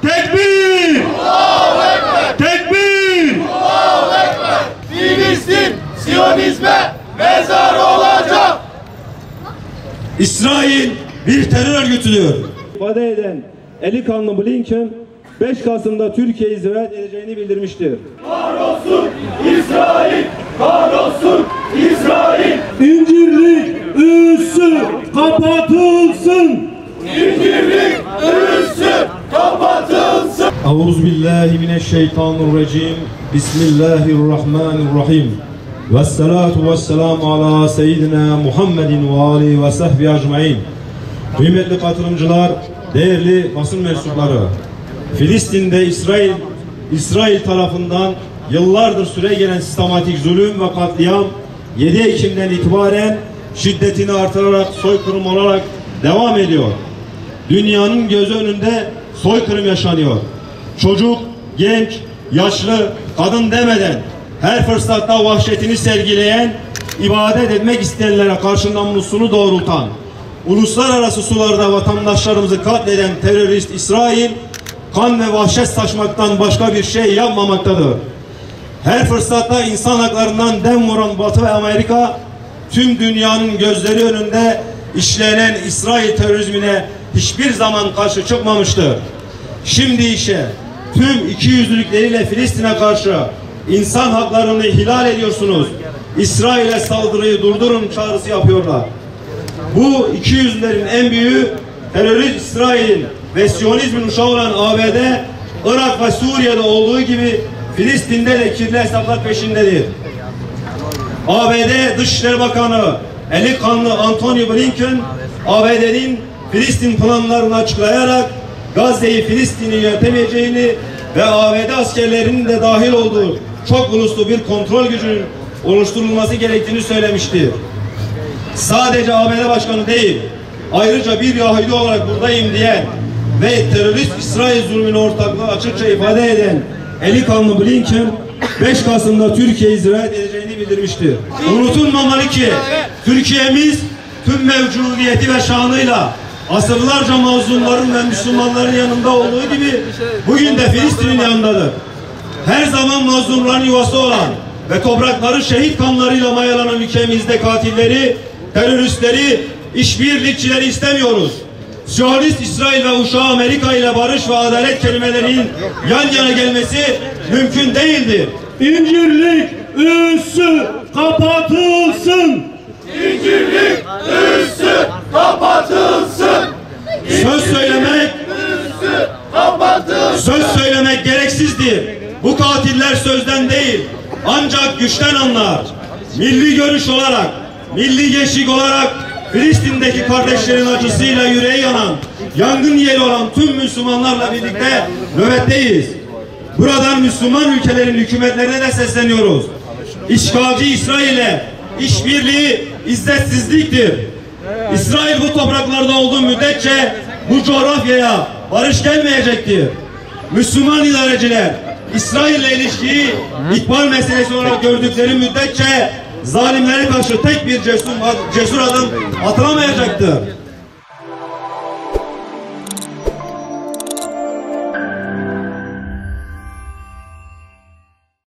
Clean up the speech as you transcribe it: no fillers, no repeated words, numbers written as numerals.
Tekbir! Allahu Ekber! Tekbir! Allahu Ekber! Filistin Siyonizme mezar olacak. İsrail bir terör örgütüdür. İfade eden eli kanlı Blinken 5 Kasım'da Türkiye'yi ziyaret edeceğini bildirmiştir. Kahrolsun İsrail! Kahrolsun İsrail! İncirlik üssü kapatılsın. İncirlik üssü kapatılsın. Euzubillahimineşşeytanirracim. Bismillahirrahmanirrahim. Vessalatu vesselamu ala seyyidina Muhammedin ve alihi ve sahbihi ecmaîn. Kıymetli katılımcılar, değerli basın mensupları, Filistin'de İsrail tarafından yıllardır süre gelen sistematik zulüm ve katliam 7 Ekim'den itibaren şiddetini artırarak soykırım olarak devam ediyor. Dünyanın gözü önünde soykırım yaşanıyor. Çocuk, genç, yaşlı, kadın demeden her fırsatta vahşetini sergileyen, ibadet etmek isteyenlere karşı namusunu doğrultan, uluslararası sularda vatandaşlarımızı katleden terörist İsrail, kan ve vahşet saçmaktan başka bir şey yapmamaktadır. Her fırsatta insan haklarından dem vuran Batı ve Amerika, tüm dünyanın gözleri önünde işlenen İsrail terörizmine hiçbir zaman karşı çıkmamıştır. Şimdi ise tüm ikiyüzlülükleriyle Filistin'e karşı insan haklarını ihlal ediyorsunuz. İsrail'e saldırıyı durdurun çağrısı yapıyorlar. Bu ikiyüzlülerin en büyüğü terörist İsrail'in ve Siyonizmin uşağı olan ABD, Irak ve Suriye'de olduğu gibi Filistin'de de kirli hesaplar peşindedir. ABD Dışişleri Bakanı eli kanlı Antony Blinken, ABD'nin Filistin planlarını açıklayarak Gazze'yi Filistin'i yönetemeyeceğini ve ABD askerlerinin de dahil olduğu çok uluslu bir kontrol gücünün oluşturulması gerektiğini söylemiştir. Sadece ABD Başkanı değil, ayrıca bir Yahudi olarak buradayım diyen ve terörist İsrail zulmüne ortaklığı açıkça ifade eden eli kanlı Blinken 5 Kasım'da Türkiye'yi ziyaret edeceğini bildirmiştir. Unutulmamalı ki Türkiye'miz tüm mevcudiyeti ve şanıyla asırlarca mazlumların ve Müslümanların yanında olduğu gibi bugün de Filistin'in yanındadır. Her zaman mazlumların yuvası olan ve toprakları şehit kanlarıyla mayalanan ülkemizde katilleri, teröristleri, işbirlikçileri istemiyoruz. Siyonist İsrail ve uşağı Amerika ile barış ve adalet kelimelerinin yan yana gelmesi mümkün değildir. İncirlik üssü kapatılsın. İncirlik üssü kapatılsın. Söz söylemek gereksizdir. Bu katiller sözden değil, ancak güçten anlar. Milli görüş olarak, milli gençlik olarak Filistin'deki kardeşlerin acısıyla yüreği yanan, yangın yeri olan tüm Müslümanlarla birlikte nöbetteyiz. Buradan Müslüman ülkelerin hükümetlerine de sesleniyoruz. İşgalci İsrail'e işbirliği izzetsizliktir. İsrail bu topraklarda olduğu müddetçe bu coğrafyaya barış gelmeyecektir. Müslüman idareciler İsrail'le ilişkiyi ikbal meselesi olarak gördükleri müddetçe zalimlere karşı tek bir cesur adım atılamayacaktır.